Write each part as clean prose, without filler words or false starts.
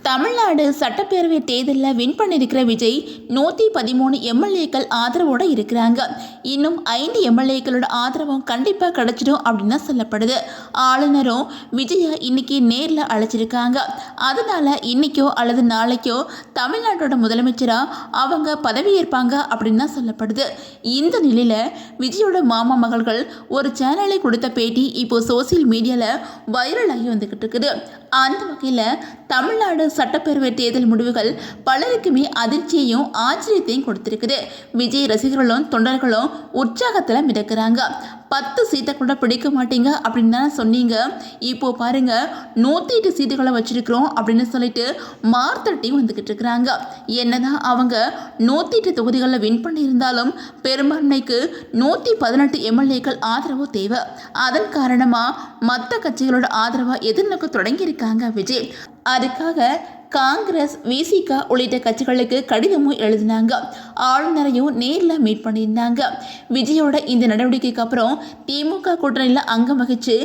தமிழ்நாடு சட்டப்பேரவை தேர்தலில் வின் பண்ணியிருக்கிற விஜய் 113 எம்எல்ஏக்கள் ஆதரவோடு இருக்கிறாங்க. இன்னும் 5 எம்எல்ஏக்களோட ஆதரவும் கண்டிப்பாக கிடைச்சிடும் அப்படின்னு தான் சொல்லப்படுது. ஆளுநரும் விஜயை இன்னைக்கு நேரில் அழைச்சிருக்காங்க. அதனால இன்னைக்கோ அல்லது நாளைக்கோ தமிழ்நாட்டோட முதலமைச்சராக அவங்க பதவியேற்பாங்க அப்படின்னு தான் சொல்லப்படுது. இந்த நிலையில் விஜயோட மாமா மகள்கள் ஒரு சேனலை கொடுத்த பேட்டி இப்போ சோசியல் மீடியாவில் வைரலாகி வந்துக்கிட்டு இருக்குது. அந்த வகையில் தமிழ்நாடு சட்டப்பேரவை தேர்தல் முடிவுகள் பலருக்குமே அதிர்ச்சியையும் ஆச்சரியத்தையும் கொடுத்திருக்குது. விஜய் ரசிகர்களும் தொண்டர்களும் உற்சாகத்தில் மிதக்கிறாங்க. 10 சீட்டை கூட பிடிக்க மாட்டீங்க அப்படின்னு தானே சொன்னீங்க, இப்போ பாருங்க 108 சீட்டுகளை வச்சிருக்கிறோம் அப்படின்னு சொல்லிட்டு மார்த்தட்டி வந்துக்கிட்டு இருக்கிறாங்க. என்னதான் அவங்க 108 தொகுதிகளில் வின் பண்ணியிருந்தாலும் பெரும்பான்மைக்கு 118 எம்எல்ஏக்கள் ஆதரவு தேவை. அதன் காரணமாக மற்ற கட்சிகளோட ஆதரவை எதிர்நோக்க தொடங்கியிருக்காங்க விஜய். அதுக்காக காங்கிரஸ், விசிக உள்ளிட்ட கட்சிகளுக்கு காகமும் எழுதினாங்க. ஆளுநரையும் நேரில் மீட் பண்ணியிருந்தாங்க. விஜயோட இந்த நடவடிக்கைக்கு அப்புறம் திமுக கூட்டணியில் அங்கம் வகிச்சு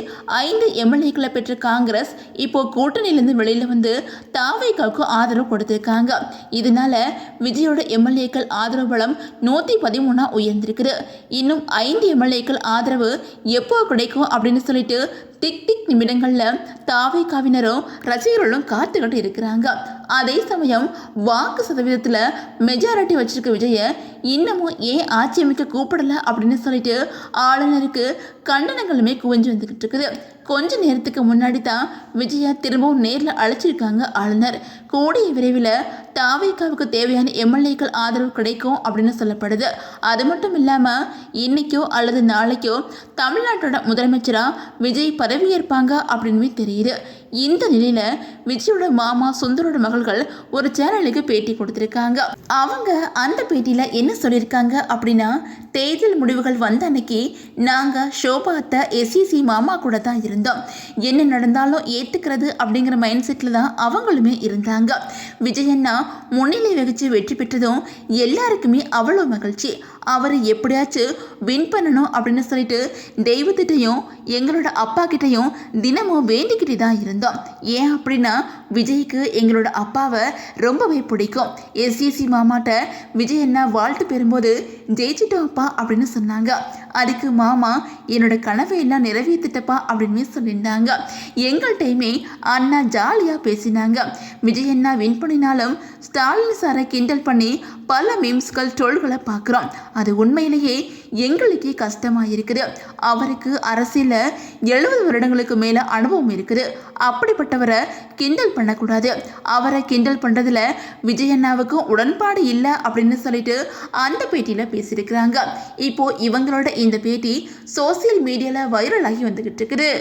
5 எம்எல்ஏக்களை பெற்ற காங்கிரஸ் இப்போ கூட்டணியிலிருந்து வெளியில் வந்து தாவேகாவுக்கு ஆதரவு கொடுத்திருக்காங்க. இதனால விஜயோட எம்எல்ஏக்கள் ஆதரவு பலம் 113 உயர்ந்திருக்குது. இன்னும் 5 எம்எல்ஏக்கள் ஆதரவு எப்போ கிடைக்கும் அப்படின்னு சொல்லிட்டு டிக் டிக் நிமிடங்களில் தாவேகாவினரும் ரசிகர்களும் காத்துக்கிட்டு இருக்கிறாங்க. அதே சமயம் வாக்கு சதவீதத்தில் மெஜாரிட்டி வச்சிருக்க விஜயை இன்னமும் ஏன் ஆட்சி அமைக்க கூப்பிடலை அப்படின்னு சொல்லிட்டு ஆளுநருக்கு கண்டனங்களுமே குவிஞ்சு வந்துக்கிட்டு இருக்குது. கொஞ்ச நேரத்துக்கு முன்னாடி தான் விஜயை திரும்பவும் நேரில் அழைச்சிருக்காங்க ஆளுநர். கூடிய விரைவில் தாவேகாவுக்கு தேவையான எம்எல்ஏக்கள் ஆதரவு கிடைக்கும் அப்படின்னு சொல்லப்படுது. அது மட்டும் இல்லாமல் இன்னைக்கோ அல்லது நாளைக்கோ தமிழ்நாட்டோட முதலமைச்சராக விஜய் பதவியேற்பாங்க அப்படின்னு தெரியுது. இந்த நிலையில் விஜயோட மாமா சுந்தரோட மகள்கள் ஒரு சேனலுக்கு பேட்டி கொடுத்துருக்காங்க. அவங்க அந்த பேட்டியில் என்ன சொல்லியிருக்காங்க அப்படின்னா, தேர்தல் முடிவுகள் வந்த அன்னைக்கு நாங்கள் ஷோபாத்த எஸ்இசி மாமா கூட தான் இருந்தோம். என்ன நடந்தாலும் ஏற்றுக்கிறது அப்படிங்கிற மைண்ட் செட்டில் தான் அவங்களுமே இருந்தாங்க. விஜயண்ணா முன்னிலை வகிச்சு வெற்றி பெற்றதும் எல்லாருக்குமே அவ்வளோ மகிழ்ச்சி. அவர் எப்படியாச்சும் வின் பண்ணணும் அப்படின்னு சொல்லிட்டு தெய்வத்திட்டையும் எங்களோட அப்பா கிட்டையும் தினமும் வேண்டிக்கிட்டே தான் இருந்தோம். ஏன் அப்படின்னா விஜய்க்கு எங்களோட அப்பாவை ரொம்பவே பிடிக்கும். எஸ்இசி மாமாட்ட விஜய் என்ன வாழ்த்து பெறும்போது ஜெயிச்சிட்டோம் அப்பா அப்படின்னு சொன்னாங்க. அதுக்கு மாமா என்னோட கனவை எல்லாம் நிறைவேற்றிட்டப்பா அப்படின்னு சொல்லியிருந்தாங்க. எங்கள்கிட்டையுமே அண்ணா ஜாலியாக பேசினாங்க. விஜய் என்ன வின் பண்ணினாலும் ஸ்டாலின் சாரை கிண்டல் பண்ணி பல மீம்ஸ்கள் ட்ரோல்களை பார்க்குறோம். அது உண்மையிலேயே எங்களுக்கே கஷ்டமாக இருக்குது. அவருக்கு அரசியலில் 70 வருடங்களுக்கு மேலே அனுபவம் இருக்குது. அப்படிப்பட்டவரை கிண்டல் பண்ணக்கூடாது. அவரை கிண்டல் பண்ணுறதுல விஜயண்ணாவுக்கும் உடன்பாடு இல்லை அப்படின்னு சொல்லிட்டு அந்த பேட்டியில் பேசியிருக்கிறாங்க. இப்போது இவங்களோட இந்த பேட்டி சோசியல் மீடியாவில் வைரலாகி வந்துக்கிட்டு இருக்குது.